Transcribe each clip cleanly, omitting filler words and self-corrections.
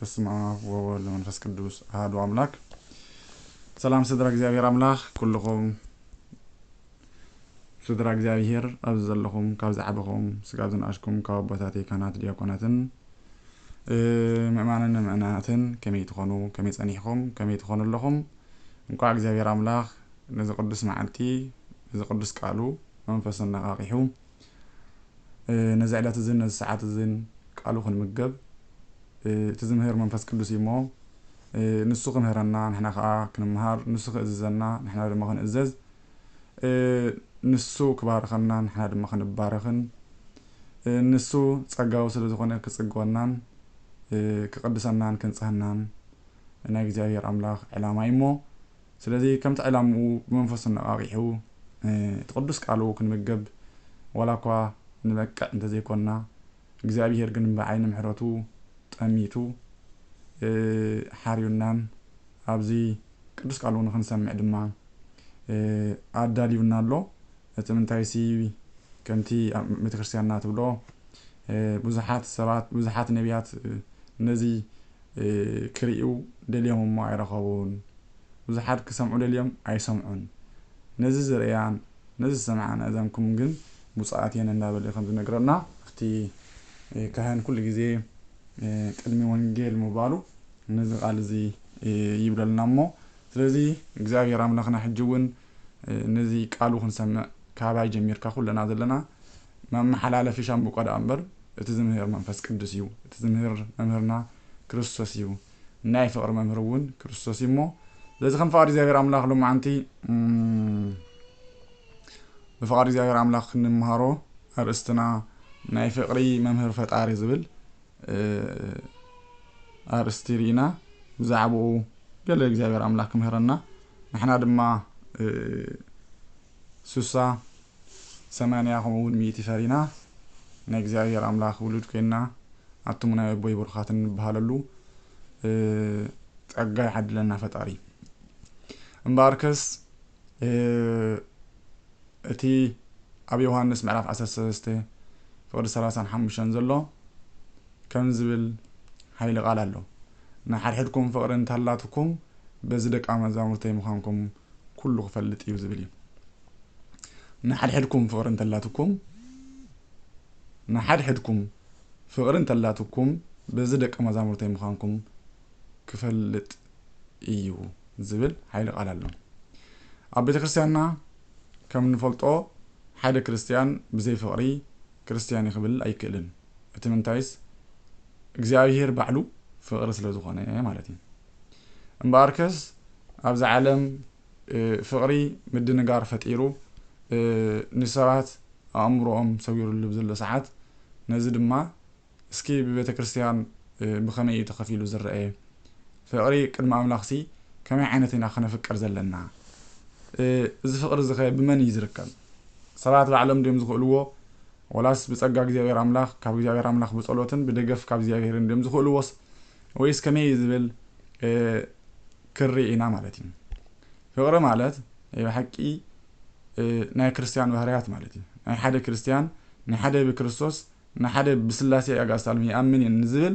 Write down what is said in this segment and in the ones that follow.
በስመ አብ ወወልድ ወመንፈስ ቅዱስ አሐዱ አምላክ። ሰላም ስድራ እግዚአብሔር አምላክ ኩልኩም ስድራ እግዚአብሔር ኣብ ዘለኹም ካብ ዝዓበኹም ስጋብ ዝናኣሽኩም ካብ ኣቦታተይ ካህናት ዲያቆናትን ምእማንን ምእመናትን ከመይ ትኾኑ ከመይ ጸኒሕኩም ከመይ ትኾኑ ኣለኹም እንኳዕ እግዚአብሔር አምላክ ነዚ ቅዱስ መዓልቲ ነዚ ቅዱስ ቃሉ መንፈስ ነቃቂሑ ነዚ ዕለት እዚ ነዚ ሰዓት እዚ ቃሉ ክንምገብ تزمهر من فس كل سيمو نسوق مهرنا نحنا خا كنمهار نسوق إززنا نحنا لما خن إزز نسوق بارخنا نحنا لما خن بارخن نسوق تسقاو سلزخنا كسقونا كقدسنا كنصحنا أنا جزاير أملاخ علامة إمو سلذي كم تعلموا بمنفسنا أغيحو تقدس قالو كنمجب ولا كوا نبكى أنت زي كنا جزاير جن بعين محرتو أميتو حاريونان أبزي كدوس قالون خنسمع دما أداليونا لو تمنتايسي كنتي متكريستيانات بلو بزحات سبات بزحات نبيات نزي كريو دليوم ما يرخون بزحات كسمعوا دليوم أي سمعون نزي زريان نزي سمعان أذنكم جن بصعاتين النابل خمس نقرنا اختي كهان كل جزء قدمي وانجيل مبالو نزق على زي يبدل نمو سلازي እግዚአብሔር አምላክና ሕጅውን ነዚ ቃሉ ክንሰምዕ ካባይ ጀሚር ካኩለና ዘለና መመሐላለፊ ሻምቡ ቆዳ አንበር እቲ ዝምህር መንፈስ ቅዱስ እዩ እቲ ዝምህር መምህርና ክርስቶስ እዩ ናይ ፍቅር መምህርውን ክርስቶስ ይሞ ለዚ ከም ፍቃድ እግዚአብሔር አምላክ ለማዓንቲ በፍቃድ እግዚአብሔር አምላክ ንመሃሮ አርእስትና ናይ ፍቅሪ መምህር ፈጣሪ ዝብል أرستيرينا زعبو قال እግዚአብሔር አምላክ ምህረና نحنا ድማ سوسا 80 خمون 100 فرينا ናይ እግዚአብሔር አምላክ ውሉድ ኮይና አቱምና ቦይ ብርኻትን በሃለሉ ጸጋ ይሐድለና ፈጣሪ እምባርከስ እቲ ኣብ ዮሐንስ ምዕራፍ 13 ፍቅዲ 35 ዘሎ كم زبل هاي لقال له نحر حدكم فقرن تلاتكم بزدك أمازامرتي مخانكم كله فلت يوزبلي نحر حدكم فقرن تلاتكم نحر حدكم فقرن تلاتكم بزدك أمازامرتي مخانكم كفلت إيو زبل هاي لقال له أبيت كريستياننا كم نفلتو حدا كريستيان بزي فقري كريستيان يخبل أي كلن أتمنتايس እግዚአብሔር ባዕሉ ፍቅር ስለዝኾነ ማለት እዩ እምባርከስ ኣብዛ ዓለም ፍቅሪ ምድንጋር ፈጢሩ ንሰባት ኣእምሮኦም ሰዊሩሉ ብዘሎ ሰዓት ነዚ ድማ እስኪ በቤተ ክርስቲያን ብኸመይ ተኸፊሉ ዝረአ ፍቅሪ ቅድመ ኣምላኽሲ ከመይ ዓይነት ኢና ክነፍቅር ዘለና እዚ ፍቅሪ ዝኸ ብመን ይዝርከብ ሰባት ባዕሎም ደም ዝኽእልዎ ወላስ بጸጋ እግዚአብሔር አምላክ ካብ እግዚአብሔር አምላክ በጸሎትን በደገፍ ካብ እግዚአብሔር እንደም ዝኽእልዎስ ወይስ ከመይ ዝብል ክሪኢና ማለት እዩ ፍቅሪ ማለት የሐቂ ናይ ክርስቲያን ባህሪያት ማለት እዩ ናይ ሓደ ክርስቲያን ናይ ሓደ በክርስቶስ ናይ ሓደ በስላሴ ያጋሳልም ይአምን እንዝብል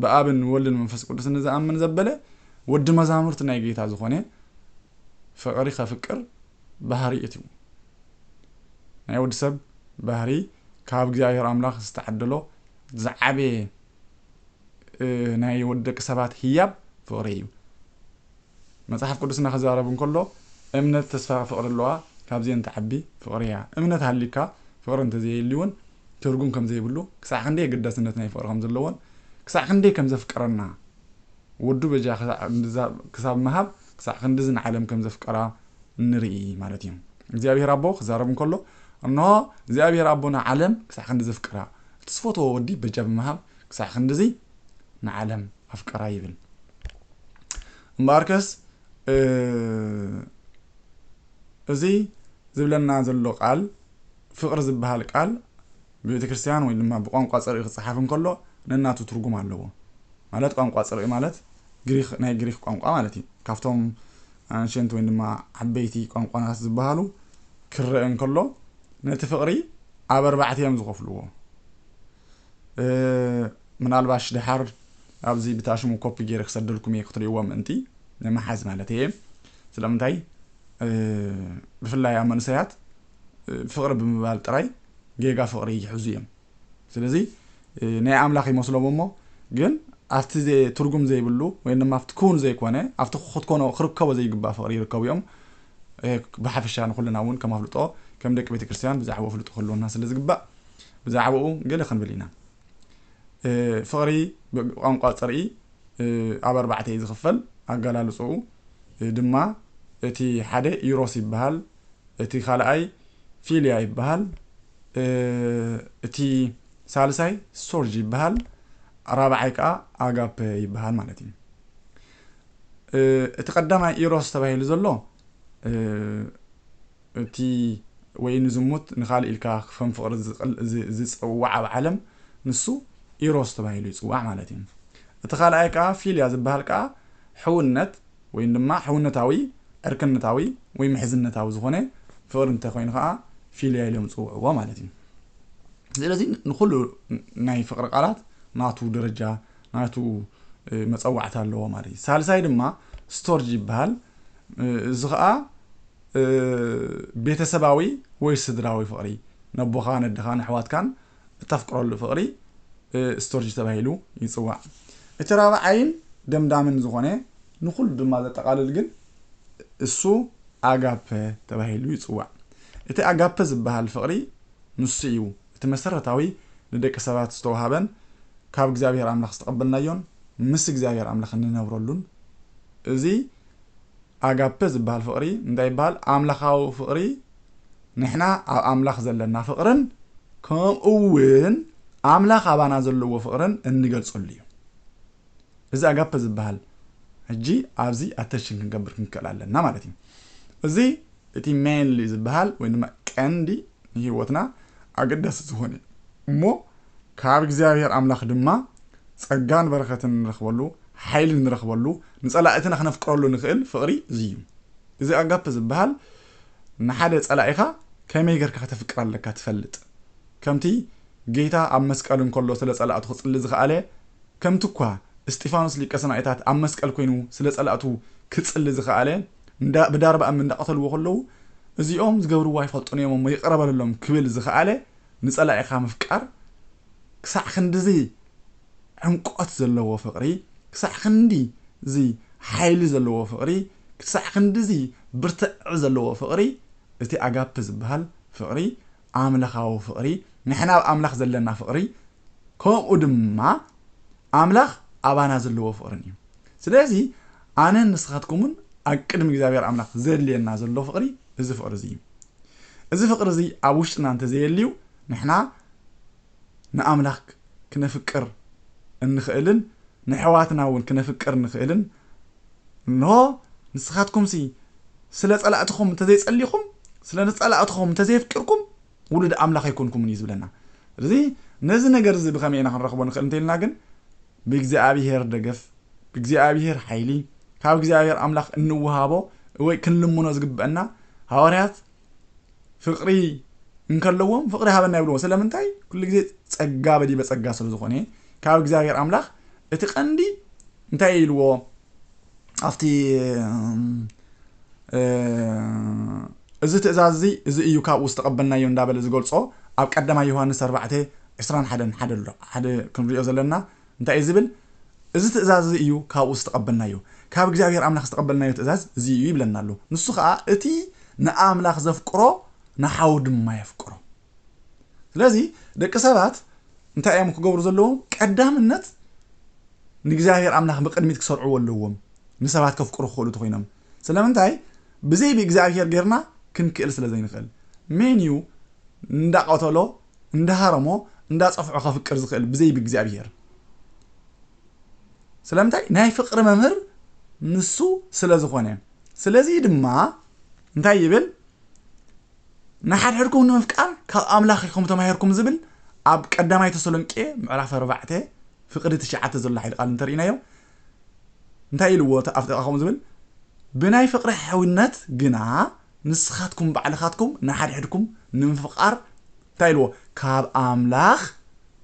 በአብን ወልድን መንፈስ ቅዱስን ዝአምን ዘበለ ወድ መዛሙርት ናይ ጌታ ዝኾነ ፍቅሪ ከፍቅር ባህሪ እዩ ናይ ወድ ሰብ ባህሪ ካብ እግዚአብሔር አምላክ ዝተዓደሎ ዝዓበ ናይ ወደቅ ሰባት ህያብ ፍቅሪ እዩ መጽሐፍ ቅዱስና ከዛረብ እንከሎ እምነት ተስፋ ፍቅር ኣለዋ ካብዚ እንተዓቢ ፍቅሪያ እምነት ሃሊካ ፍቅር እንተዘይልውን ትርጉም ከም ዘይብሉ ክሳዕ ክንዴ ግዳስነት ናይ ፍቅር ከም ዘለዎን ክሳዕ ክንዴ ከም ዘፍቀረና ወዱ በጃ ክሳብ መሃብ ክሳዕ ክንዴ ዝን ዓለም ከም ዘፍቀራ ንርኢ ማለት እዩ እግዚአብሔር አቦ ከዛረብ እንከሎ أنه እግዚአብሔር አቦና ዓለም ክሳዕ ክንዴ ዘፍቀራ ተስፎቶ ወዲ በጃብ መሃብ ክሳዕ ክንዴ ዚ ንዓለም አፍቀራ ይብል እምባርከስ እዚ ዝብለና ዘሎ ቃል ፍቅር ዝበሃል ቃል በቤተ ክርስቲያን ወይ ድማ በቋንቋ ጽርኢ ክጽሓፍ እንከሎ ነናቱ ትርጉም ኣለዎ ማለት ቋንቋ ጽርኢ ማለት ግሪክ ናይ ግሪክ ቋንቋ ማለት እዩ ካፍቶም አንሸንት ወይ ድማ ዓበይቲ ቋንቋታት ዝበሃሉ ክርአ እንከሎ ነቲ ፍቅሪ ኣብ 4 እዮም ዝኸፍልዎ ምናልባሽ ድሓር ابزي بتاشمو كوبي غير خسدلكم يختريوم انتي لما حاز مالتي سلامتاي بفلاي امنسيات فقر بمبال طراي جيغا فقري يحزيم سلازي ناي املاخ يمسلو مو ግን afti ze turgum ze yiblu ወይንም afti kun ze kone afti khot kono khirkabo ze yigba faqri yirkabዮም بحفشان كلنا ون كما فلطو كم دك بيت كريستيان بزعبو فلطو كلنا الناس اللي زغبا بزعبو قال خنبلينا فقري قنقا صري اب 4 يزخفل اغلالصو دما اتي حده يوروس يبحال اتي خالاي فيليا يبحال اتي ثالثاي سورج يبحال رابعاي كا اغاب يبحال معناتي اتقدما يوروس تبايل زلو اتي وين زموت نخال الكا فم فقر زصوع بعالم نسو يروس تبايل يصوع معناتي اتخالاي كا فيليا زبحال كا حونت وينما حونتاوي اركنتاوي وي محزنتاوي زخونه فقر انت خوين خا فيليا اليوم صوعوا معناتي ስለዚህ ንኹሉ ናይ ፍቅሪ ቃላት ናቱ ደረጃ ናቱ መጽዋዕት አለው ማለት ሳልሳይ ድማ ስቶርጅ ይባል ዝኻ ቤተሰባዊ ወይ ስድራዊ ፍቅሪ ነቦኻ ነድኻን ሕዋትካን ተፍቅረሉ ፍቅሪ ስቶርጅ ተባሂሉ ይጽዋዕ እቲ ራብዓይን ደምዳምን ዝኾነ ንኹሉ ድማ ዘጠቃልል ግን እሱ አጋፔ ተባሂሉ ይጽዋዕ እቲ አጋፔ ዝባሃል ፍቅሪ ንስዩ እቲ መሰረታዊ ለደቀ ሰባት ዝተዋሃበን ካብ እግዚአብሔር አምላኽ ተቀበልናዮን ምስ እግዚአብሔር አምላኽ እንነብረሉን እዚ አጋፔ ዝባሃል ፍቅሪ እንታይ ይባሃል አምላኻዊ ፍቅሪ ንሕና ኣብ አምላኽ ዘለና ፍቅርን ከምኡውን አምላኽ አባና ዘለዎ ፍቅርን እንገልጸሉ እዩ እዚ አጋፔ ዝባሃል ሕጂ ኣብዚ አተሽን ክንገብር ክንከላለና ማለት እዩ እዚ እቲ ሜንሊ ዝባሃል ወይ ድማ ቀንዲ ህይወትና አገዳስ ዝሆነ እሞ ካብ እግዚአብሔር አምላኽ ድማ ጸጋን በረከትን ንረኽበሉ ሓይልን ንረኽበሉ ንጸላእትና ክነፍቅረሉ ንኽእል ፍቅሪ እዩ እዚ አጋፔ ዝባሃል ንሓደ ጸላኢኻ ከመይ ጌርካ ከተፍቅር ኣለካ ትፈልጥ ከምቲ ጌታ ኣብ መስቀል እንከሎ ስለ ጸላእቱ ክጽሊ ዝኽኣለ ከምቲ እኳ እስጢፋኖስ ሊቀ ሰማዕታት ኣብ መስቀል ኮይኑ ስለ ጸላእቱ ክጽሊ ዝኽኣለ ብዳርባ እምኒ እንዳቀተልዎ ከለዉ እዚኦም ዝገብርዋ ይፈልጡን እዮም ይቀረበሎም ክብል ዝኽኣለ ንጸላኢኻ ምፍቃር ክሳዕ ክንዲዚ ዕምቆት ዘለዎ ፍቅሪ ክሳዕ ክንዲ እዚ ሓይሊ ዘለዎ ፍቅሪ ክሳዕ ክንዲዚ ብርትዕ ዘለዎ ፍቅሪ እቲ አጋፔ ዝባሃል ፍቅሪ አምላኻዊ ፍቅሪ ንሕና አምላኽ ዘለና ፍቅሪ ከምኡ ድማ አምላኽ አባና ዘለዎ ፍቅሪ እዩ ስለዚ አነ ንስኻትኩምን አቅድም እግዚአብሔር አምላኽ ዘድልየና ዘሎ ፍቅሪ እዚ ፍቅሪ እዚ እዚ ፍቅሪ እዚ ኣብ ውሽጥና እንተ ዘየልዩ ንሕና ንአምላኽ ክነፍቅር እንኽእልን ንሕዋትና እውን ክነፍቅር እንኽእልን ኖ ንስኻትኩምሲ ስለ ጸላእትኩም ተዘይጸሊኹም ስለ ጸላእትኩም ተዘይፍቅርኩም ውሉድ አምላኽ ይኮንኩምን ይዝብለና ስለዚ ነዚ ነገር እዚ ብኸመይና ክንረኽቦ ንኽእል እንተይልና ግን ብእግዚአብሔር ደገፍ ብእግዚአብሔር ሓይሊ ካብ እግዚአብሔር አምላኽ እንውሃቦ ወይ ክንልምኖ ዝግበአና ሐዋርያት ፍቅሪ እንከለዎም ፍቅሪ ሃበና ይብልዎ ስለምንታይ ኩሉ ግዜ ጸጋ በዲ በጸጋ ስለ ዝኾነ ካብ እግዚአብሔር አምላኽ እቲ ቀንዲ እንታይ ይልዎ አፍቲ እዚ ትእዛዝ እዚ እዩ ካብ ውስጥ ተቀበልናዮ እንዳበለ ዝገልጾ ኣብ ቀዳማ ዮሐንስ 4:21 ሓደ ክንሪኦ ዘለና እንታይ ዝብል እዚ ትእዛዝ እዩ ካብ ውስጥ ተቀበልናዮ ካብ እግዚአብሔር አምላኽ ተቀበልናዮ ትእዛዝ እዚ እዩ ይብለናሉ ንሱ ከዓ እቲ ንአምላኽ ዘፍቅሮ ንሓው ድማ ይፍቅሮ ስለዚ ደቂ ሰባት እንታይ እዮም ክገብሩ ዘለዎም ቀዳምነት ንእግዚአብሔር አምላኽ በቅድሚት ክሰርዑ ኣለዎም ንሰባት ከፍቅሩ ክእሉ ተኮይኖም ስለምንታይ ብዘይ ብእግዚአብሔር ጌርና ክንክእል ስለዘይንኽእል ሜንዩ እንዳቀተሎ እንዳሃረሞ እንዳጸፍዖ ከፍቅር ዝኽእል ብዘይ ብእግዚአብሔር ስለምንታይ ናይ ፍቅሪ መምህር ንሱ ስለዝኾነ ስለዚ ድማ እንታይ ይብል ንሓድሕድኩም ንምፍቃር ካብ አምላኽ ኢኹም ተማሂርኩም ዝብል ኣብ ቀዳማይ ተሰሎንቄ ምዕራፍ 4 ፍቅሪ 9 ዘሎ ሓይል ቃል እንተሪእናዮ እንታይ ኢልዎ ኣፍጠኻኹም ዝብል ብናይ ፍቅሪ ሕውነት ግና ንስኻትኩም ባዕልኻትኩም ንሓድሕድኩም ንምፍቃር እንታይ ኢልዎ ካብ አምላኽ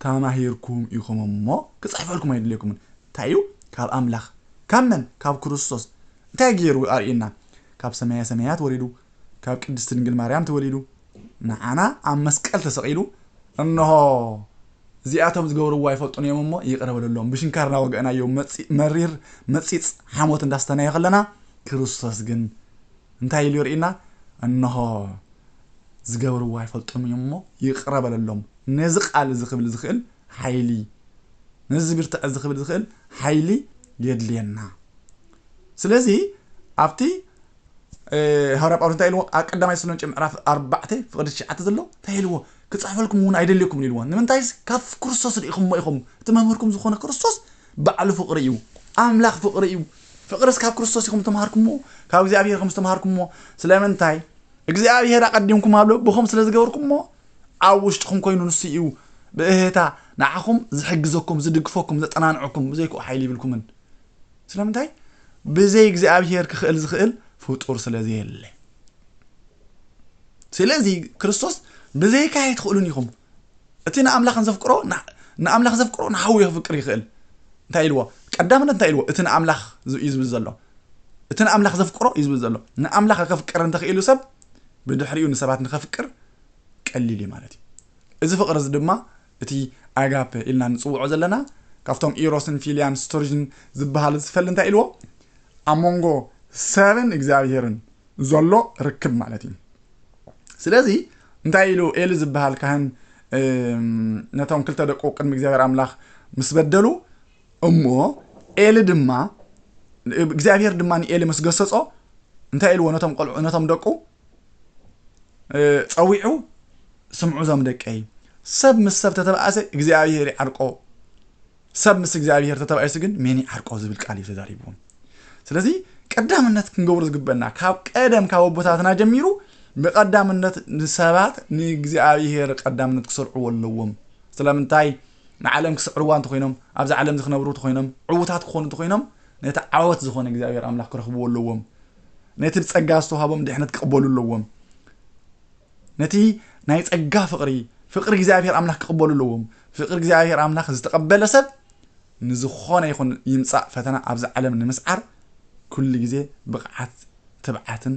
ተማሂርኩም ኢኹም እሞ ክጽሕፈልኩም ኣይድልየኩምን تايو كاب أملاخ كمن كاب كريستوس تاجيرو أرينا كاب سمايات وليدو كاب قدست دنجل مريم توليدو نعنا عم مسكال تسقيلو انه زياتهم زغوروا يفلطون يممو يقرب لهم بشنكارنا وغنا يوم مرير مصيص حموت انداستنا يخلنا كريستوس جن انتي ليورينا انه زغوروا يفلطون يممو يقرب لهم نزقال زخبل زخل حيلي نزبرت زخبل زخل حيلي يدلينا سلازي ابتي هرب أورن تايلو أقدم يسلون جم عرف أربعة فقد الشعات زلوا تايلو كتصحفلكم ون أيدلكم ليلوان نمن تايس كف كريستوس إخم ما إخم تمهركم زخون كريستوس بعلو فقريو أملاخ فقريو فقرس كف كريستوس إخم تمهركم مو كف زي أبيه إخم تمهركم مو سلامن تاي إجزاء أبيه أقدمكم هابلو بخم سلاز جوركم مو عوش تخم كوينو نسيو بهتا نعكم زحجزكم زدقفكم زتنانعكم زيكو حيلي بالكمن سلامن تاي بزي إجزاء أبيه كخيل زخيل فطور سلازي اللي سلازي كريستوس بزي كاي تخلون يخم اتينا املاخ نزفقرو املاخ نزفقرو نحاول يفكر يخل تايلوا قدامنا تايلوا اتنا املاخ يزبل زلو اتنا املاخ زفقرو يزبل زلو املاخ كفكر انت خيلو سب بدحريو نسبات نخفكر قليلي مالتي اذا فقر زدما اتي اغاب إلنا نصوعو زلنا كافتم ايروسن فيليان ستورجن زبحال زفل انت ايلوا امونغو 7 እግዚአብሔርን ዘሎ ርክብ ማለት እዩ ስለዚ እንታይ ኢሉ ኤሊ ዝበሃል ካህን ነቶም ክልተ ደቁ ቅድሚ እግዚአብሔር አምላኽ ምስ በደሉ እሞ ኤሊ ድማ እግዚአብሔር ድማ ኤሊ ምስ ገሰጾ እንታይ ኢሉ ነቶም ቆልዑ ነቶም ደቁ ጸዊዑ ስምዑ ዞም ደቀይ ሰብ ምስ ሰብ ተተባአሰ እግዚአብሔር ይዓርቆ ሰብ ምስ እግዚአብሔር ተተባአሰ ግን ሜኒ ዓርቆ ዝብል ቃል ይተዛሪብዎም ስለዚ ቀዳምነት ክንገብር ዝግበና ካብ ቀደም ካብ ቦታትና ጀሚሩ በቀዳምነት ንሰባት ንእግዚአብሔር ቀዳምነት ክሰርዑ ወለዎም ስለምንታይ ንዓለም ክስዕርዋ እንተ ኮይኖም ኣብዚ ዓለም ዝኽነብሩ እንተ ኮይኖም ዕውታት ክኾኑ እንተ ኮይኖም ነታ ዓወት ዝኾነ እግዚአብሔር አምላኽ ክረኽቡ ወለዎም ነቲ ጸጋ ዝተዋሃቦም ድሕነት ክቅበሉ ኣለዎም ነቲ ናይ ጸጋ ፍቅሪ እግዚአብሔር አምላኽ ክቅበሉ ኣለዎም ፍቅሪ እግዚአብሔር አምላኽ ዝተቀበለ ሰብ ንዝኾነ ይኹን ይምጻእ ፈተና ኣብዚ ዓለም ንምስዓር كل جزء بقعت تبعتن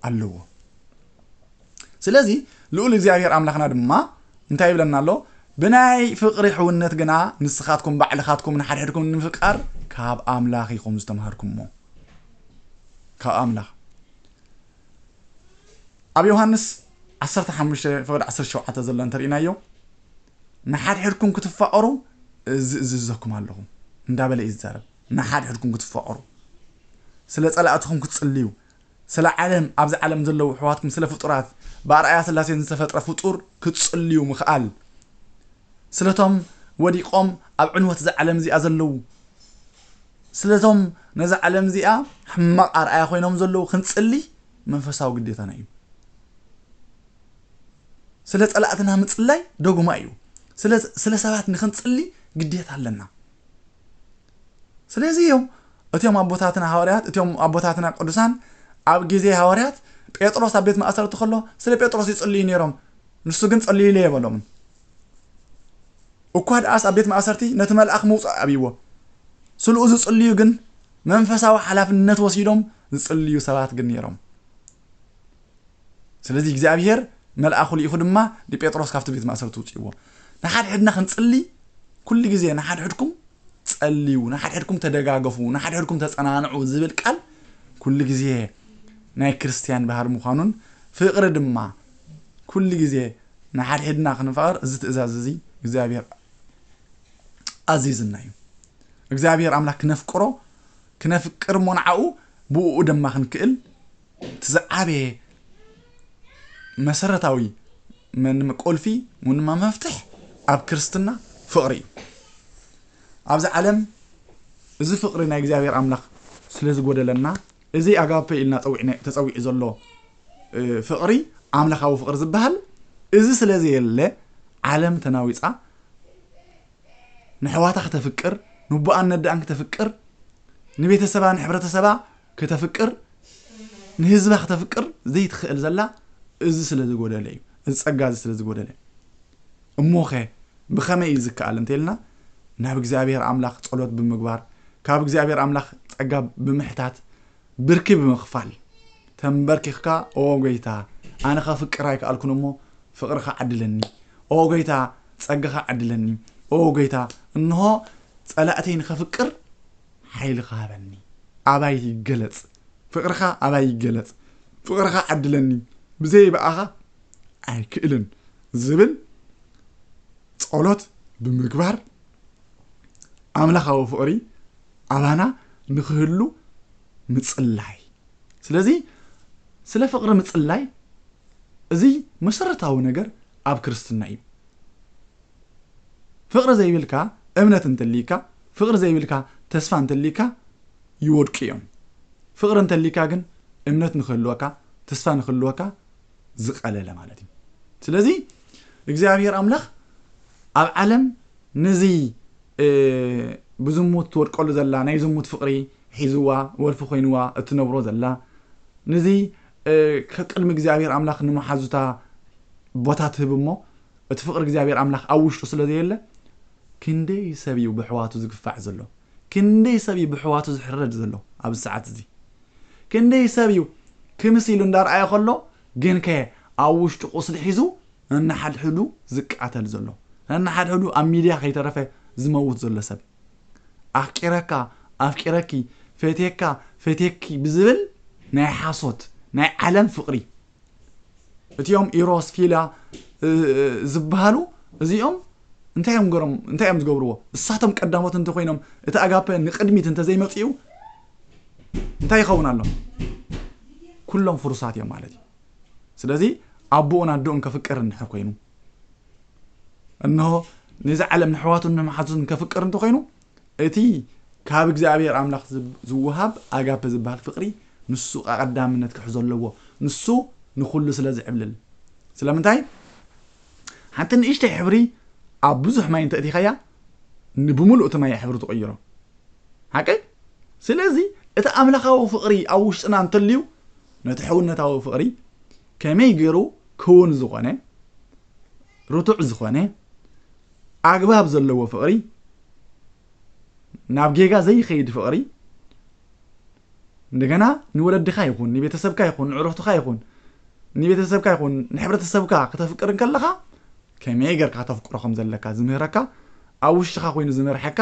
اللو سلازي لقول እግዚአብሔር አምላኽና ድማ እንታይ ይብለና ኣሎ ብናይ ፍቅሪ ሕውነት ግና ንስኻትኩም ባዕልኻትኩም ንሓድሕድኩም ንምፍቃር ካብ አምላኽ ኢኹም ዝተማሃርኩምሞ ካብ አምላኽ ኣብ ዮሐንስ 15:17 ዘሎ እንተሪናዮ ንሓድሕድኩም ክትፋቀሩ ዝዝዘኩም ኣለኹ እንዳበለ ይዛረብ ንሓድሕድኩም ክትፋቀሩ ስለ ጸላእትኩም ክትጽልዩ ስለ ዓለም ኣብዚ ዓለም ዘለው ሕዋትኩም ስለ ፍጡራት ባርአያ ስላሴን ዝተፈጥረ ፍጡር ክትጽልዩ ምኽኣል ስለቶም ወዲቆም ኣብ ዕንወት ዘዓለም እዚኣ ዘለው ስለቶም ነዛ ዓለም እዚኣ ሕማቕ ኣርአያ ኮይኖም ዘለው ክንጽሊ መንፈሳዊ ግዴታና እዩ ስለ ጸላእትና ምጽላይ ደጉማ እዩ ስለ ሰባት ንክንጽሊ ግዴታ ኣለና ስለዚህ እቲዮም አቦታትና ሐዋርያት እቲዮም አቦታትና ቅዱሳን ኣብ ግዜ ሐዋርያት ጴጥሮስ ኣብ ቤት ማእሰርቲ ከሎ ስለ ጴጥሮስ ይጽልዩ ነይሮም ንሱ ግን ጸልይለ ይበሎም እኳ ደኣስ ኣብ ቤት ማእሰርቲ ነቲ መልአኽ ምውጻእ ኣብይዎ ስልኡ ዝጽልዩ ግን መንፈሳዊ ሓላፍነት ወሲዶም ዝጽልዩ ሰባት ግን ነይሮም ስለዚህ እግዚአብሔር መልአኹ ልኢኹ ድማ ጴጥሮስ ካብቲ ቤት ማእሰርቲ ውጽይዎ ንሓድሕድና ክንጽሊ ኩሉ ግዜ ንሓድሕድኩም ጸልዩ ንሓድሕድኩም ተደጋገፉ ንሓድሕድኩም ተጸናንዑ ዝብል ቃል ኩሉ ግዜ ናይ ክርስቲያን ባህር ምዃኑን ፍቅሪ ድማ ኩሉ ግዜ ንሓድሕድና ክንፈቅር እዚ ትእዛዝ እዚ እግዚአብሔር አዚዝና እዩ እግዚአብሔር አምላክ ክነፍቅር ሞንዓኡ ብኡ ድማ ክንክእል ትዝዓበ መሰረታዊ من مقولفي ونما مفتح أب كريستنا فقري أبز عالم إذا فقرنا إجزاء أملاك سلز جودة لنا إذا أجابة إلنا تسوي إذا الله فقري أملاك أو فقر زبهل إذا سلز يلا عالم تناويسا نحواتك تفكر نبقى ندأنك تفكر نبيت السبع نحبرت السبع كتفكر نهزبخ تفكر زي تخيل زلا إذا سلز جودة لي إذا أجاز سلز جودة لي أموخه بخمة يزك على انتلنا نحب إجزاء أملاك صلوات بالمقبار ካብ እግዚአብሔር ኣምላኽ ጸጋ ብምሕታት ብርኪ ብምኽፋል ተንበርኪኽካ ኦ ጎይታ ኣነ ኸፍቅር ኣይከኣልኩን እሞ ፍቕርኻ ዓድለኒ ኦ ጎይታ ጸጋኻ ዓድለኒ ኦ ጎይታ እንሆ ጸላእተይ ንኸፍቅር ሓይልኻ ሃበኒ ኣባይ ይገለጽ ፍቕርኻ ኣባይ ይገለጽ ፍቕርኻ ዓድለኒ ብዘይ በኣኻ ኣይክእልን ዝብል ጸሎት ብምግባር ኣምላኻዊ ፍቕሪ ኣባና ንኽህሉ ምጽላይ ስለዚ ስለ ፍቕሪ ምጽላይ እዚ መሰረታዊ ነገር ኣብ ክርስትና እዩ ፍቕሪ ዘይብልካ እምነት እንተልይካ ፍቕሪ ዘይብልካ ተስፋ እንተልይካ ይወድቁ እዮም ፍቕሪ እንተልይካ ግን እምነት ንኽህልወካ ተስፋ ንኽህልወካ ዝቐለለ ማለት እዩ ስለዚ እግዚአብሔር ኣምላኽ ኣብ ዓለም ነዚ ብዝሙት ትወድቀሉ ዘላ ናይ ዝሙት ፍቕሪ ሒዝዋ ወልፊ ኮይንዋ እትነብሮ ዘላ ነዚ ከቅድሚ እግዚአብሔር ኣምላኽ ንመሓዙታ ቦታ ትህብ እሞ እቲ ፍቕሪ እግዚአብሔር ኣምላኽ ኣብ ውሽጡ ስለ ዘየለ ክንደይ ሰብ እዩ ብሕዋቱ ዝግፋዕ ዘሎ ክንደይ ሰብ እዩ ብሕዋቱ ዝሕረድ ዘሎ ኣብ ሰዓት እዚ ክንደይ ሰብ እዩ ክምሲሉ እንዳርኣየ ከሎ ግን ከ ኣብ ውሽጡ ቁስሊ ሒዙ እናሓድሕዱ ዝቃተል ዘሎ እናሓድሕዱ ኣብ ሚድያ ከይተረፈ ዝመውት ዘሎ ሰብ ኣፍቂረካ ኣፍቂረኪ ፈቴካ ፈቴኪ ብዝብል ናይ ሓሶት ናይ ዓለም ፍቕሪ እቲዮም ኢሮስ ፊላ ዝበሃሉ እዚኦም እንታይዮም ዝገብርዎ እሳቶም ቀዳሞት እንተ ኮይኖም እቲ ኣጋፔ ንቅድሚት እንተ ዘይመጽኡ እንታይ ይኸውን ኣሎ ኩሎም ፍሩሳት እዮም ማለት እዩ ስለዚ ኣቦኡን ኣዶኡን ከፍቅር እንድሕር ኮይኑ እነሆ ነዚ ዓለም ንሕዋቱን ንመሓዙን ከፍቅር እንተ ኮይኑ እቲ ካብ እግዚአብሔር ኣምላኽ ዝውሃብ ኣጋፔ ዝበሃል ፍቕሪ ንሱ ቀዳምነት ክሕዞ ኣለዎ ንሱ ንኹሉ ስለ ዝዕብልል ስለምንታይ ሓንቲ ንእሽተይ ሕብሪ ኣብ ብዙሕ ማይ እንተእቲኸያ ብሙሉእ እቲ ማይ ሕብሪ ትቕይሮ ሓቂ ስለዚ እቲ ኣምላኻዊ ፍቕሪ ኣብ ውሽጥና እንተልዩ ነቲ ሕውነታዊ ፍቕሪ ከመይ ገይሩ ክውን ዝኾነ ርቱዕ ዝኾነ ኣግባብ ዘለዎ ፍቕሪ ናብ ጌጋ ዘይኸይድ ፍቕሪ እንደገና ንወለድኻ ይኹን ንቤተሰብካ ይኹን ንዕሩኽትኻ ይኹን ንቤተሰብካ ይኹን ንሕብረተሰብካ ከተፍቅርን ከለኻ ከመይ ጌርካ ተፍቅሮ ከም ዘለካ ዝምህረካ ኣብ ውሽጥኻ ኮይኑ ዝመርሐካ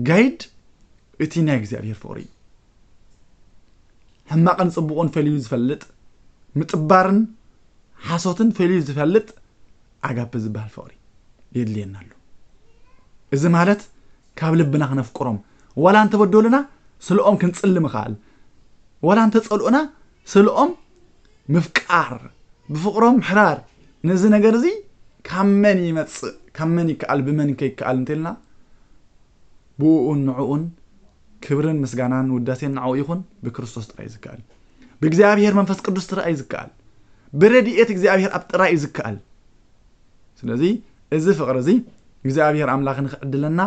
ጋይድ እቲ ናይ እግዚአብሔር ፍቕሪ ሕማቕን ጽቡቕን ፈልዩ ዝፈልጥ ምጥባርን ሓሶትን ፈልዩ ዝፈልጥ ኣጋፔ ዝበሃል ፍቕሪ የድልየና ኣሎ እዚ ማለት ካብ ልብና ክነፍቅሮም ወላ እንተበደሉና ስለኦም ክንጽልም ኻል ወላ እንተጸልኡና ስለኦም ምፍቃር ብፍቅሮም ምሕራር ነዚ ነገር እዚ ካብ መን ይመጽእ ካብ መን ይከኣል ብመን ከይከኣል እንተልና ብኡን ንዑኡን ክብርን ምስጋናን ውዳሴን ንዓው ይኹን ብክርስቶስ ጥራይ ዝከኣል ብእግዚአብሔር መንፈስ ቅዱስ ጥራይ ዝከኣል ብረድኤት እግዚአብሔር ኣብ ጥራይ ዝከኣል ስለዚ እዚ ፍቕሪ እዚ እግዚአብሔር ኣምላኽ ንኽዕድለና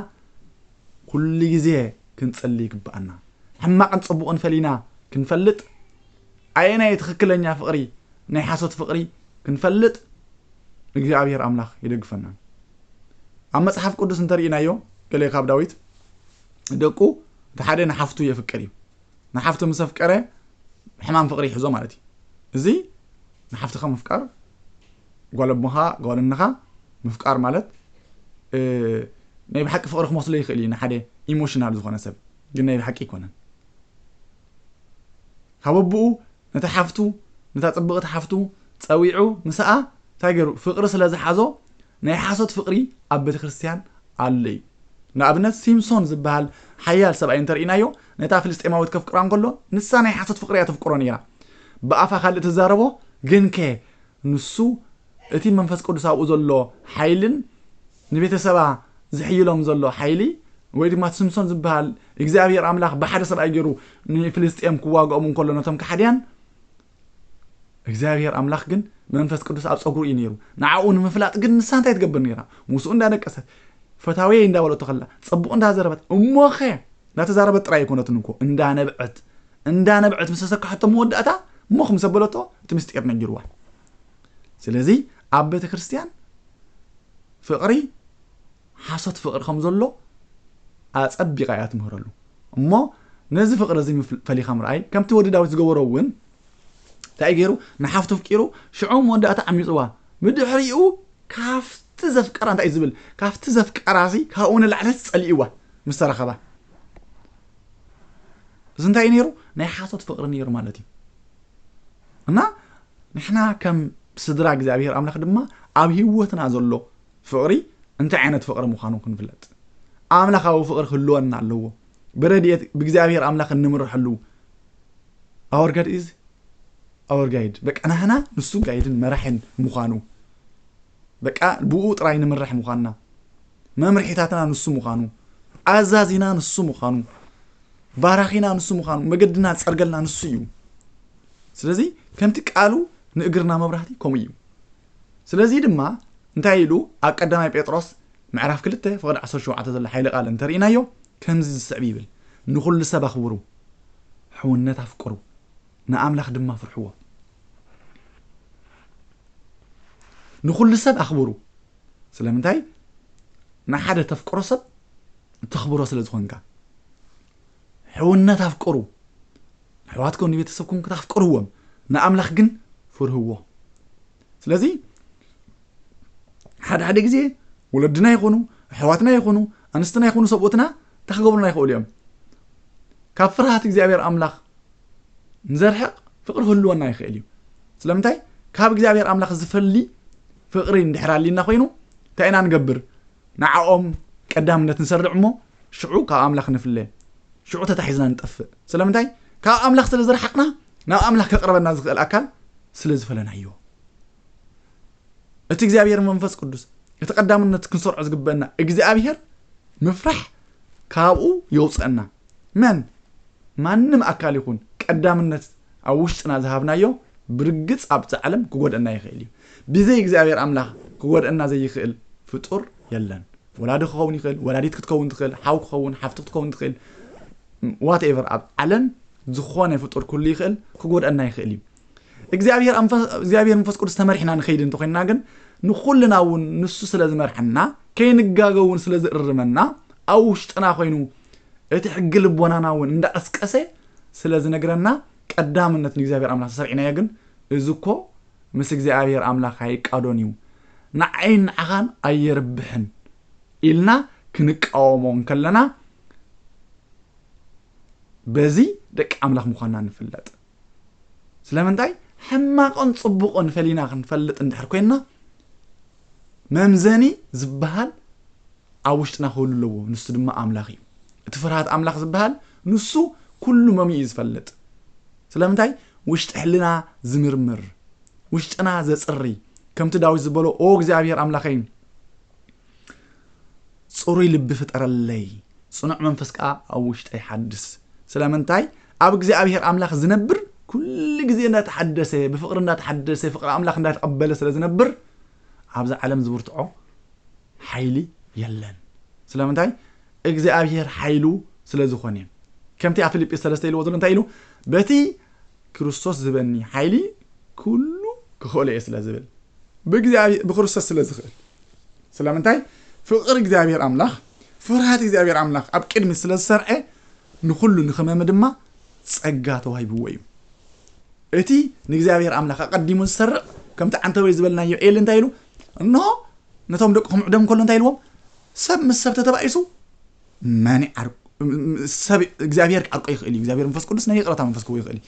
ኩሉ ግዜ ክንጸልይ ይግባአና ሕማቕን ጽቡቕን ፈሊና ክንፈልጥ ኣየናይ ትኽክለኛ ፍቕሪ ናይ ሓሶት ፍቕሪ ክንፈልጥ እግዚአብሔር ኣምላኽ ይደግፈና ኣብ መጽሓፍ ቅዱስ እንተርኢናዮ ገለ ካብ ዳዊት ደቁ እቲ ሓደ ንሓፍቱ የፍቅር እዩ ንሓፍቱ ምስ ኣፍቀረ ሕማም ፍቕሪ ይሕዞ ማለት እዩ እዚ ንሓፍትኻ ምፍቃር ጓል እሞኻ ጓል እንኻ ምፍቃር ማለት ናይ ብሓቂ ፍቕሪ ክመስሎ ይኽእል እዩ ንሓደ ኢሞሽናል ዝኾነ ሰብ ግን ናይ ብሓቂ ይኮነን ካብ ኣቦኡ ነታ ሓፍቱ ነታ ጽብቕቲ ሓፍቱ ፀዊዑ ምስኣ እንታይ ገይሩ ፍቕሪ ስለ ዝሓዞ ናይ ሓሶት ፍቕሪ ኣብ ቤተ ክርስቲያን ኣሎ እዩ ንኣብነት ሲምሶን ዝበሃል ሓያል ሰብኣይ እንተርኢናዮ ነታ ፍልስጤማዊት ከፍቅራ እንከሎ ንሳ ናይ ሓሶት ፍቕሪ እያ ተፍቅሮ ነይራ ብኣፋ ካልእ ትዛረቦ ግን ከ ንሱ እቲ መንፈስ ቅዱስ ኣብኡ ዘሎ ሓይልን ንቤተሰባ ዝሕይሎም ዘሎ ሓይሊ ወይ ድማ ሲምሶን ዝበሃል እግዚአብሔር ኣምላኽ ብሓደ ሰብኣይ ገይሩ ንፍልስጤም ክዋግኦም እንከሎ ነቶም ከሓድያን እግዚአብሔር ኣምላኽ ግን መንፈስ ቅዱስ ኣብ ፀጉሩ እዩ ነይሩ ንዓኡ ንምፍላጥ ግን ንሳ እንታይ ትገብር ነይራ ሙስኡ እንዳደቀሰት ፈታዊ እንዳበለቶ ከላ ጽቡቕ እንዳዘረበት እሞኸ እንዳተዛረበት ጥራይ ይኮነትን እንኮ እንዳነብዐት ምስ ተሰካሕቶ መወዳእታ እሞኸ ምስ በለቶ እቲ ምስጢር ነጊርዋ ስለዚ ኣብ ቤተ ክርስቲያን ፍቕሪ ሓሶት ፍቕሪ ከም ዘሎ ኣጸቢቓ እያ ትምህረሉ እሞ ነዚ ፍቕሪ እዚ ፈሊኻ ምርኣይ ከምቲ ወዲ ዳዊት ዝገበሮ እውን እንታይ ገይሩ ንሓፍቱ ፍቂሩ ሽዑም ወዳእታ ዓሚፅዋ ብድሕሪኡ ካፍቲ ዘፍቀራ እንታይ ዝብል ካፍቲ ዘፍቀራሲ ካብኡ ንላዕሊ ጸሊእዋ ምስ ተረኸባ እዚ እንታይ ነይሩ ናይ ሓሶት ፍቕሪ ነይሩ ማለት እዩ እና ንሕና ከም ስድራ እግዚኣብሔር ኣምላኽ ድማ ኣብ ህይወትና ዘሎ ፍቕሪ እንታይ ዓይነት ፍቕሪ ምዃኑ ክንፍለጥ ኣምላኻዊ ፍቕሪ ክህልወና ኣለዎ براديت بإجابير أملاك النمر حلو our God is our guide بك أنا هنا نسو قايدين مرحن مخانو بك بوقت راين مرح مخانا ما مرحيتاتنا نسو مخانو عزازنا نسو مخانو باراخينا نسو مخانو مقدنا تسرقلنا نسو سلازي كمتك قالو نقرنا مبرحتي كوميو سلازي دما انتايلو أقدامي بيطرس معرف كلته فقد عصر شو عتزل حيل قال انترينا يو كمز السعبيبل نقول لسبا خبرو حونا تفكرو نأملخ دما فرحوه نقول لسبا خبرو سلام انتاي نحدا تفكرو سب تخبرو سلازخونكا حونا تفكرو حواتكم نبي تسبكم تفكروهم نأملخ جن فرحوه سلازي حد جزي ولدنا يخونو حواتنا يخونو أنستنا يخونو صبوتنا تخقبلنا يخول يوم كفرهات እግዚአብሔር أملاخ نزرحق فقر هلونا يخيليو سلامتاي كاب እግዚአብሔር أملاخ زفلي فقرين دحرال لينا خوينو تاينا نقبر نعقوم قدامنا تنسرع مو شعو كاب أملاخ نفلي شعو تتحيزنا نتقفق سلامتاي كاب أملاخ سلزرحقنا نا أملاخ كقربنا زغل الأكل سلزفلنا ايو እቲ እግዚአብሔር መንፈስ ቅዱስ የተቀዳምነት ክንሰርዖ ዝግበአና እግዚአብሔር مفرح كابو يوصلنا من ማንም አካል ይሁን ቀዳምነት አውሽጥና ዘሃብናዮ ብርግጽ አብጽ ዓለም ክጎደና ይኽእል ብዘይ እግዚአብሔር አምላኽ ክጎደና ዘይኽእል ፍጡር የለን ወላድ ክኸውን ይኽእል ወላዲት ክትከውን ትኽእል ሓው ክኸውን ሓፍቲ ክትከውን ትኽእል whatever አብ ዓለም ዝኾነ ፍጡር ኩሉ ይኽእል ክጎደና ይኽእል እግዚአብሔር መንፈስ ቅዱስ ተመሪሕና ንኸይድ እንተኾይና ግን ንኹልና እውን ንሱ ስለዝመርሐና ከይንጋገውን ስለዝእርመና አውሽጥና ኮይኑ እቲ ሕግ ልቦናና እውን እንዳቀስቀሰ ስለዝነግረና ቀዳምነት ንእግዚአብሔር አምላኽ ተሰርዒና ግን እዝኮ ምስ እግዚአብሔር አምላኽ አይቃዶኒው ንዓይን ንዓኻን አየርብሕን ኢልና ክንቃወሞን ከለና በዚ ደቂ አምላኽ ምዃንና ንፍለጥ ስለምንታይ ሕማቆን ጽቡቆን ፈሊና ክንፈልጥ እንድሕር ኮይና መምዘኒ ዝበሃል አውሽጥና ሆልለዎ ንሱ ድማ አምላኽ እዩ እቲ ፍርሃት አምላኽ ዝበሃል ንሱ ኩሉ መሚኡ ዝፈልጥ ስለምንታይ ውሽጥ ሕልና ዝምርምር ውሽጥና ዘጽሪ ከምቲ ዳዊት ዝበሎ ኦ እግዚአብሔር አምላኸይ ጽሩይ ልብ ፍጠረለይ ጽኑዕ መንፈስ ቃ ኣብ ውሽጠይ ሓድስ ስለምንታይ ኣብ እግዚአብሔር አምላኽ ዝነብር ኩሉ ግዜ እንዳተሐደሰ በፍቅር እንዳተሐደሰ ፍቅር አምላኽ እንዳተቀበለ ስለዝነብር ኣብዛ ዓለም ዝብርትዖ ሓይሊ የለን ስለምንታይ እግዚአብሔር ሓይሉ ስለዝኾነ ከምቲ አፊልጵስ 3 ኢሉ ወዘን እንታይ ኢሉ በቲ ክርስቶስ ዝበኒ ሓይሊ ኩሉ ክኾለ ስለዝብል በእግዚአብሔር በክርስቶስ ስለዝኽእል ስለምንታይ ፍቅር እግዚአብሔር አምላኽ ፍርሃት እግዚአብሔር አምላኽ ኣብ ቅድሚ ስለዝሰርዐ ንኹሉ ንኸመም ድማ ጸጋ ተዋሂብዎ እዩ እቲ ንእግዚአብሔር አምላኽ ቀዲሙ ዝሰርዕ ከምቲ አንተ ወይ ዝበልናዮ ኤል እንታይ ኢሉ እንሆ ነቶም ደቅኹም ዕደም ከሎ እንታይ ኢልዎም ሰብ ምስ ሰብ ተተባኢሱ ማኒ ዓርቁ ሰብ እግዚአብሔር ዓርቆ ይኽእል እግዚአብሔር መንፈስ ቅዱስ ናይ ይቕረታ መንፈስ ክው ይኽእል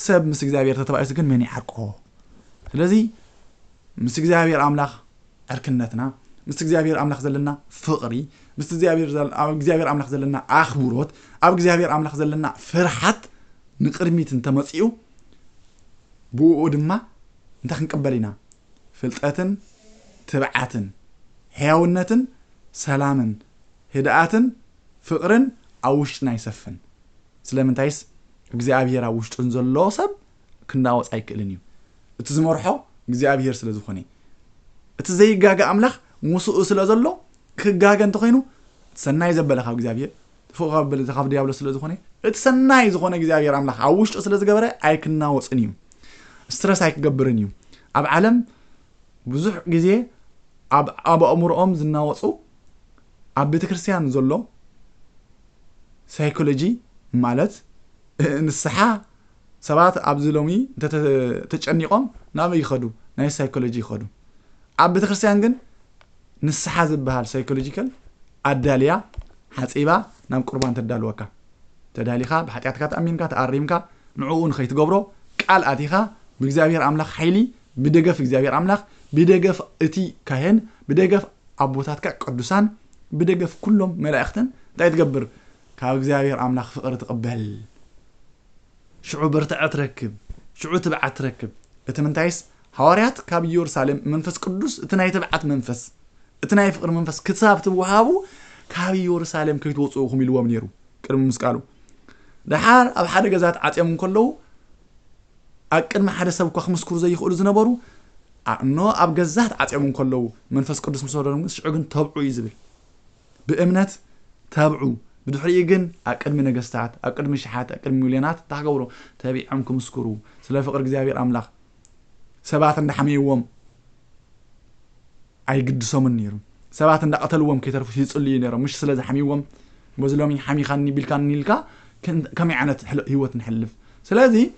ሰብ ምስ እግዚአብሔር ተተባኢሱ ግን ማኒ ዓርቆ ስለዚ ምስ እግዚአብሔር አምላኽ ዕርክነትና ምስ እግዚአብሔር አምላኽ ዘለና ፍቕሪ ምስ እግዚአብሔር አምላኽ ዘለና ኣኽብሮት ኣብ እግዚአብሔር አምላኽ ዘለና ፍርሓት ንቅድሚት እንተመጽኡ ብኡ ድማ እንታይ ክንቀበል ኢና ፍልጠትን ትብዓትን ሕያውነትን ሰላምን ህድኣትን ፍቅርን ኣብ ውሽጥና ይሰፍን ስለምንታይስ እግዚአብሔር ኣብ ውሽጡን ዘሎ ሰብ ክናወጽ ኣይክእልን እዩ እቲ ዝመርሖ እግዚአብሔር ስለዝኾነ እቲ ዘይጋጋ አምላኽ ሙስኡ ስለዘሎ ክጋጋ እንተኾይኑ ሰናይ ዘበለኻ እግዚአብሔር ተፈቀበል ተኻፍ ዲያብሎ ስለዝኾነ እቲ ሰናይ ዝኾነ እግዚአብሔር አምላኽ ኣብ ውሽጡ ስለዝገበረ ኣይክናወጽን እዩ ስትረስ ኣይክገብርን እዩ ኣብ ዓለም ብዙሕ ግዜ ኣብ ኣእምሮኦም ዝናወጹ ኣብ ቤተ ክርስቲያን ዘሎ ሳይኮሎጂ ማለት ንስሓ ሰባት ኣብዚ ሎሚ ተጨኒቆም ናብ ይኸዱ ናይ ሳይኮሎጂ ይኸዱ ኣብ ቤተ ክርስቲያን ግን ንስሓ ዝበሃል ሳይኮሎጂካል ኣዳልያ ሓፂባ ናብ ቁርባን ተዳልወካ ተዳሊኻ ብሓጢያትካ ተኣሚንካ ተኣሪምካ ንዕኡን ከይትገብሮ ቃል ኣቲኻ ብእግዚአብሔር ኣምላኽ ሓይሊ ብደገፍ እግዚአብሔር ኣምላኽ ብደገፍ እቲ ካህን ብደገፍ ኣቦታትካ ቅዱሳን ብደገፍ ኩሎም መላእክትን እንታይ ትገብር ካብ እግዚአብሔር ኣምላኽ ፍቅሪ ትቕበል ሽዑ ብርትዕ ትረክብ ሽዑ ትብዓት ትረክብ እቲ ምንታይስ ሐዋርያት ካብ ኢየሩሳሌም መንፈስ ቅዱስ እቲ ናይ ትብዓት መንፈስ እቲ ናይ ፍቅሪ መንፈስ ክሳብ ትወሃቡ ካብ ኢየሩሳሌም ከይትወፅኡኹም ኢልዎም ነይሩ ቅድሚ ምስቃሉ ድሓር ኣብ ሓደ ገዛት ዓፅዮም ከለዉ ኣብ ቅድሚ ሓደ ሰብ እኳ ክምስክሩ ዘይኽእሉ ዝነበሩ ኖ ኣብ ገዛት ዓፅዮም ከለዉ መንፈስ ቅዱስ ምስ ወረዶም ሽዑ ግን ተብዑ እዩ ዝብል ብእምነት ተብዑ بدحري جن أكد من جستات أكد من شحات أكد من مليونات تحقورو تبي عمكم مسكرو سلا فقر جزاير أملاخ سبعة نحمي وم أي قد سومن نيرو سبعة قتل وم كتر في يصلي نيرو مش سلا حمي وم بزلومي حمي خاني بالكان نيلكا كم يعنت هوة نحلف سلازي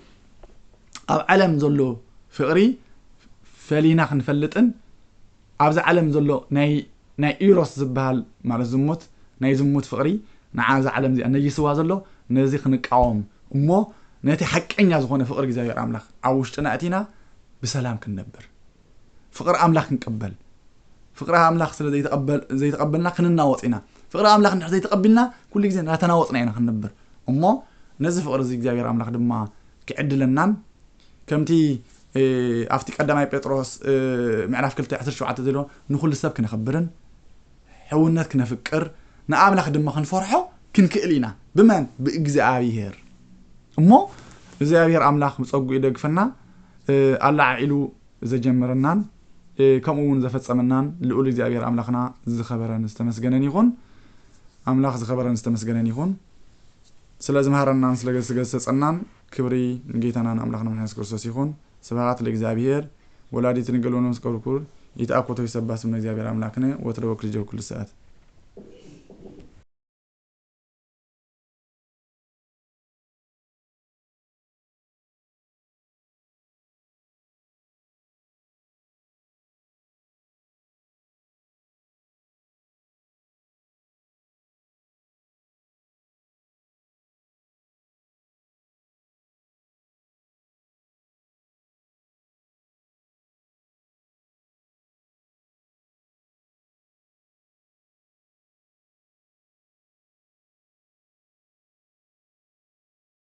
علم زلو فقري فلينا خنفلتن أبز علم زلو ناي إيروس زبال مع الزموت ناي زموت فقري نعاز علم زي أنا يسوى زلو نزي خنقاوم أمو ناتي حقنا زغونه فقر جزاير أملاخ عوشتنا أتينا بسلام كنبر فقر أملاخ نقبل فقر أملاخ زي تقبلنا خننا وطينا فقر أملاخ زي تقبلنا كل جزء نتناوطنا هنا خنبر أمو نزي فقر زي جزاير أملاخ دما كعدلنا كمتي أفتك قدامي بطرس معرف كل تعثر شو عتدلو نخل السب كنا خبرن حولنا كنا فكر نعمل خدمة خنفرحه كنكئلينا بمن بإجزاء أمو إجزاء أملاخ مصقو إدق فنا الله عيلو إذا جمرنان كمون زفت سمنان لقول إجزاء أملاخنا زخبران استمسجنني يخون أملاخ زخبران استمسجنني يخون سلازم هرنان سلجس سنان كبري نجيتنا أملاخنا من هنسكر سوسيخون سبعات الإجزاء ولادي تنقلون مسكور كور يتأكدوا يسبس من إجزاء أملاخنا وتروك لجو كل ساعة